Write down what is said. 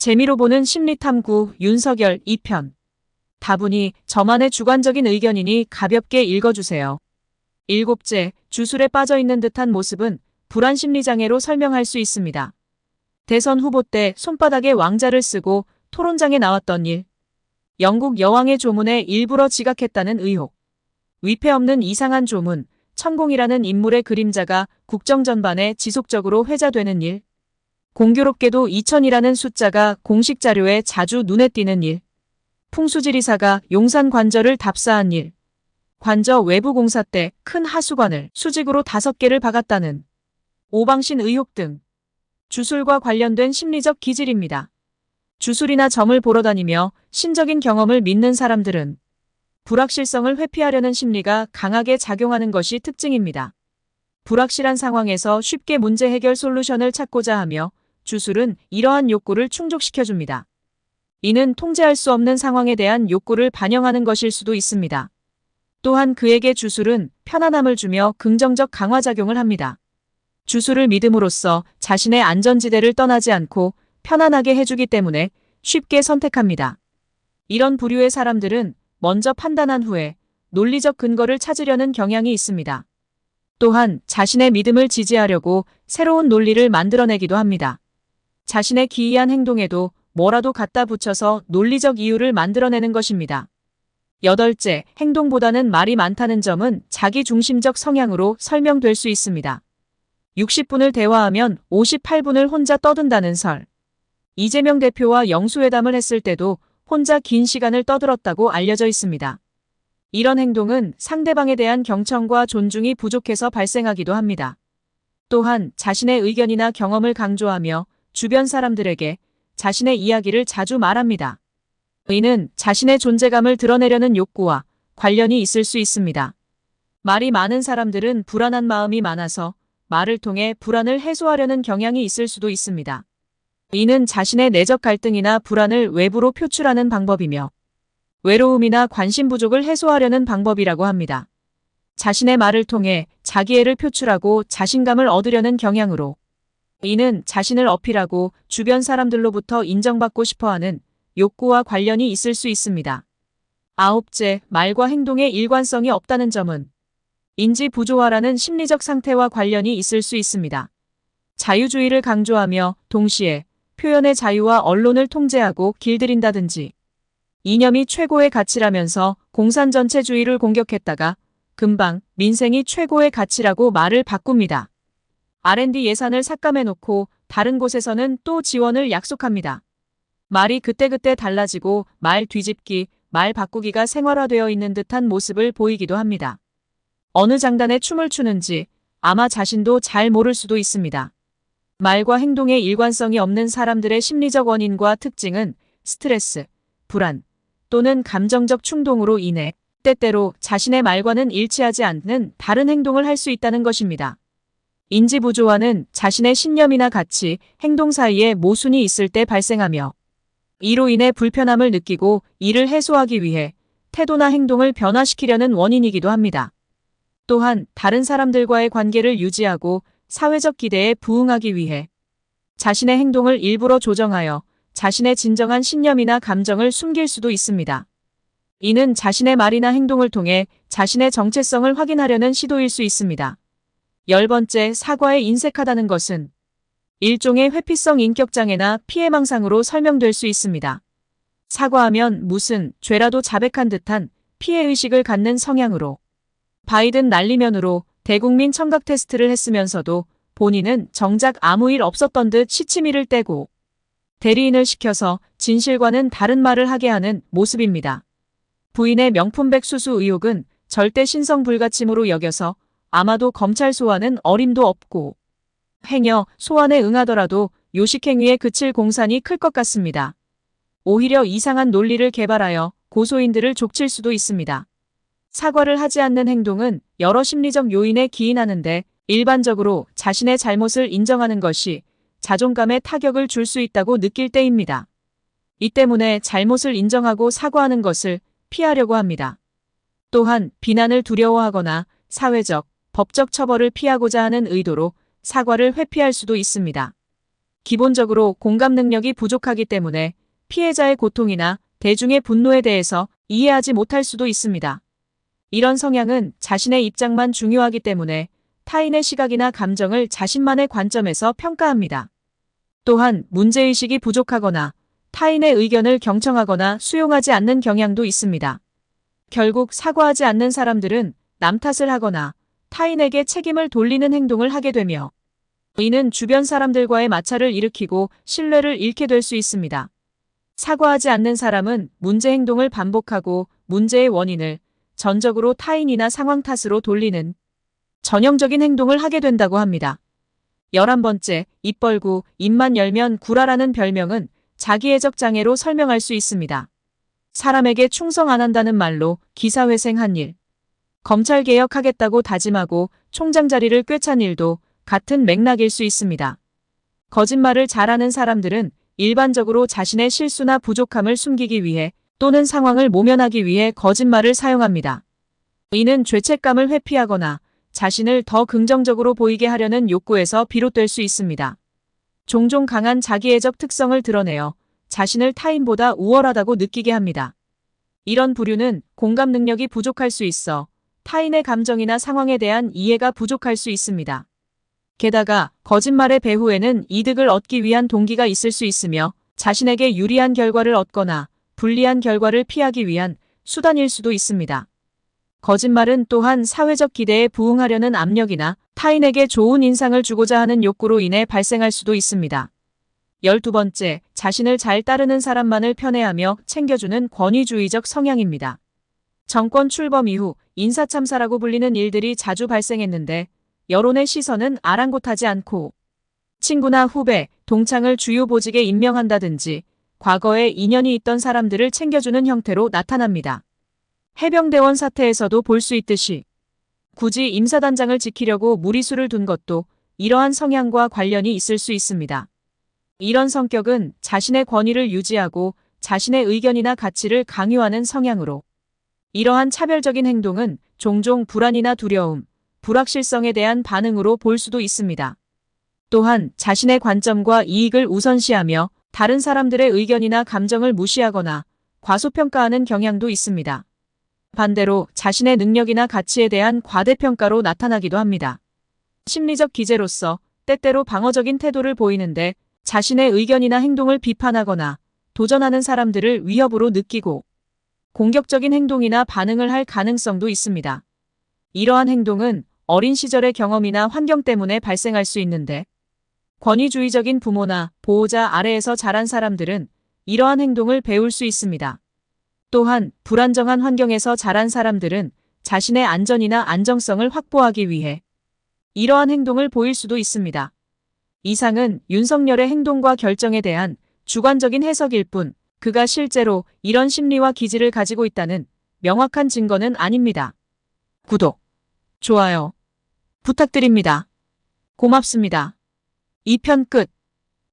재미로 보는 심리탐구 윤석열 2편. 다분히 저만의 주관적인 의견이니 가볍게 읽어주세요. 일곱째, 주술에 빠져있는 듯한 모습은 불안심리장애로 설명할 수 있습니다. 대선 후보 때 손바닥에 왕자를 쓰고 토론장에 나왔던 일. 영국 여왕의 조문에 일부러 지각했다는 의혹. 위패 없는 이상한 조문, 천공이라는 인물의 그림자가 국정 전반에 지속적으로 회자되는 일. 공교롭게도 2000이라는 숫자가 공식 자료에 자주 눈에 띄는 일. 풍수지리사가 용산 관저를 답사한 일. 관저 외부 공사 때 큰 하수관을 수직으로 5개를 박았다는 오방신 의혹 등 주술과 관련된 심리적 기질입니다. 주술이나 점을 보러 다니며 신적인 경험을 믿는 사람들은 불확실성을 회피하려는 심리가 강하게 작용하는 것이 특징입니다. 불확실한 상황에서 쉽게 문제 해결 솔루션을 찾고자 하며 주술은 이러한 욕구를 충족시켜줍니다. 이는 통제할 수 없는 상황에 대한 욕구를 반영하는 것일 수도 있습니다. 또한 그에게 주술은 편안함을 주며 긍정적 강화작용을 합니다. 주술을 믿음으로써 자신의 안전지대를 떠나지 않고 편안하게 해주기 때문에 쉽게 선택합니다. 이런 부류의 사람들은 먼저 판단한 후에 논리적 근거를 찾으려는 경향이 있습니다. 또한 자신의 믿음을 지지하려고 새로운 논리를 만들어내기도 합니다. 자신의 기이한 행동에도 뭐라도 갖다 붙여서 논리적 이유를 만들어내는 것입니다. 여덟째, 행동보다는 말이 많다는 점은 자기중심적 성향으로 설명될 수 있습니다. 60분을 대화하면 58분을 혼자 떠든다는 설. 이재명 대표와 영수회담을 했을 때도 혼자 긴 시간을 떠들었다고 알려져 있습니다. 이런 행동은 상대방에 대한 경청과 존중이 부족해서 발생하기도 합니다. 또한 자신의 의견이나 경험을 강조하며 주변 사람들에게 자신의 이야기를 자주 말합니다. 이는 자신의 존재감을 드러내려는 욕구와 관련이 있을 수 있습니다. 말이 많은 사람들은 불안한 마음이 많아서 말을 통해 불안을 해소하려는 경향이 있을 수도 있습니다. 이는 자신의 내적 갈등이나 불안을 외부로 표출하는 방법이며 외로움이나 관심 부족을 해소하려는 방법이라고 합니다. 자신의 말을 통해 자기애를 표출하고 자신감을 얻으려는 경향으로 이는 자신을 어필하고 주변 사람들로부터 인정받고 싶어하는 욕구와 관련이 있을 수 있습니다. 아홉째, 말과 행동에 일관성이 없다는 점은 인지 부조화라는 심리적 상태와 관련이 있을 수 있습니다. 자유주의를 강조하며 동시에 표현의 자유와 언론을 통제하고 길들인다든지 이념이 최고의 가치라면서 공산전체주의를 공격했다가 금방 민생이 최고의 가치라고 말을 바꿉니다. R&D 예산을 삭감해놓고 다른 곳에서는 또 지원을 약속합니다. 말이 그때그때 달라지고 말 뒤집기, 말 바꾸기가 생활화되어 있는 듯한 모습을 보이기도 합니다. 어느 장단에 춤을 추는지 아마 자신도 잘 모를 수도 있습니다. 말과 행동에 일관성이 없는 사람들의 심리적 원인과 특징은 스트레스, 불안 또는 감정적 충동으로 인해 때때로 자신의 말과는 일치하지 않는 다른 행동을 할 수 있다는 것입니다. 인지부조화는 자신의 신념이나 가치, 행동 사이에 모순이 있을 때 발생하며 이로 인해 불편함을 느끼고 이를 해소하기 위해 태도나 행동을 변화시키려는 원인이기도 합니다. 또한 다른 사람들과의 관계를 유지하고 사회적 기대에 부응하기 위해 자신의 행동을 일부러 조정하여 자신의 진정한 신념이나 감정을 숨길 수도 있습니다. 이는 자신의 말이나 행동을 통해 자신의 정체성을 확인하려는 시도일 수 있습니다. 10번째, 사과에 인색하다는 것은 일종의 회피성 인격장애나 피해망상으로 설명될 수 있습니다. 사과하면 무슨 죄라도 자백한 듯한 피해의식을 갖는 성향으로 바이든 난리면으로 대국민 청각 테스트를 했으면서도 본인은 정작 아무 일 없었던 듯 시치미를 떼고 대리인을 시켜서 진실과는 다른 말을 하게 하는 모습입니다. 부인의 명품백 수수 의혹은 절대 신성 불가침으로 여겨서 아마도 검찰 소환은 어림도 없고 행여 소환에 응하더라도 요식행위에 그칠 공산이 클 것 같습니다. 오히려 이상한 논리를 개발하여 고소인들을 족칠 수도 있습니다. 사과를 하지 않는 행동은 여러 심리적 요인에 기인하는데 일반적으로 자신의 잘못을 인정하는 것이 자존감에 타격을 줄 수 있다고 느낄 때입니다. 이 때문에 잘못을 인정하고 사과하는 것을 피하려고 합니다. 또한 비난을 두려워하거나 사회적, 법적 처벌을 피하고자 하는 의도로 사과를 회피할 수도 있습니다. 기본적으로 공감 능력이 부족하기 때문에 피해자의 고통이나 대중의 분노에 대해서 이해하지 못할 수도 있습니다. 이런 성향은 자신의 입장만 중요하기 때문에 타인의 시각이나 감정을 자신만의 관점에서 평가합니다. 또한 문제의식이 부족하거나 타인의 의견을 경청하거나 수용하지 않는 경향도 있습니다. 결국 사과하지 않는 사람들은 남 탓을 하거나 타인에게 책임을 돌리는 행동을 하게 되며 이는 주변 사람들과의 마찰을 일으키고 신뢰를 잃게 될 수 있습니다. 사과하지 않는 사람은 문제 행동을 반복하고 문제의 원인을 전적으로 타인이나 상황 탓으로 돌리는 전형적인 행동을 하게 된다고 합니다. 11번째, 입 벌고 입만 열면 구라라는 별명은 자기애적 장애로 설명할 수 있습니다. 사람에게 충성 안 한다는 말로 기사회생한 일, 검찰개혁하겠다고 다짐하고 총장 자리를 꿰찬 일도 같은 맥락일 수 있습니다. 거짓말을 잘하는 사람들은 일반적으로 자신의 실수나 부족함을 숨기기 위해 또는 상황을 모면하기 위해 거짓말을 사용합니다. 이는 죄책감을 회피하거나 자신을 더 긍정적으로 보이게 하려는 욕구에서 비롯될 수 있습니다. 종종 강한 자기애적 특성을 드러내어 자신을 타인보다 우월하다고 느끼게 합니다. 이런 부류는 공감 능력이 부족할 수 있어 타인의 감정이나 상황에 대한 이해가 부족할 수 있습니다. 게다가 거짓말의 배후에는 이득을 얻기 위한 동기가 있을 수 있으며 자신에게 유리한 결과를 얻거나 불리한 결과를 피하기 위한 수단일 수도 있습니다. 거짓말은 또한 사회적 기대에 부응하려는 압력이나 타인에게 좋은 인상을 주고자 하는 욕구로 인해 발생할 수도 있습니다. 12번째, 자신을 잘 따르는 사람만을 편애하며 챙겨주는 권위주의적 성향입니다. 정권 출범 이후 인사참사라고 불리는 일들이 자주 발생했는데 여론의 시선은 아랑곳하지 않고 친구나 후배, 동창을 주요 보직에 임명한다든지 과거에 인연이 있던 사람들을 챙겨주는 형태로 나타납니다. 해병대원 사태에서도 볼 수 있듯이 굳이 임사단장을 지키려고 무리수를 둔 것도 이러한 성향과 관련이 있을 수 있습니다. 이런 성격은 자신의 권위를 유지하고 자신의 의견이나 가치를 강요하는 성향으로 이러한 차별적인 행동은 종종 불안이나 두려움, 불확실성에 대한 반응으로 볼 수도 있습니다. 또한 자신의 관점과 이익을 우선시하며 다른 사람들의 의견이나 감정을 무시하거나 과소평가하는 경향도 있습니다. 반대로 자신의 능력이나 가치에 대한 과대평가로 나타나기도 합니다. 심리적 기제로서 때때로 방어적인 태도를 보이는데 자신의 의견이나 행동을 비판하거나 도전하는 사람들을 위협으로 느끼고 공격적인 행동이나 반응을 할 가능성도 있습니다. 이러한 행동은 어린 시절의 경험이나 환경 때문에 발생할 수 있는데 권위주의적인 부모나 보호자 아래에서 자란 사람들은 이러한 행동을 배울 수 있습니다. 또한 불안정한 환경에서 자란 사람들은 자신의 안전이나 안정성을 확보하기 위해 이러한 행동을 보일 수도 있습니다. 이상은 윤석열의 행동과 결정에 대한 주관적인 해석일 뿐 그가 실제로 이런 심리와 기질을 가지고 있다는 명확한 증거는 아닙니다. 구독, 좋아요 부탁드립니다. 고맙습니다. 2편 끝.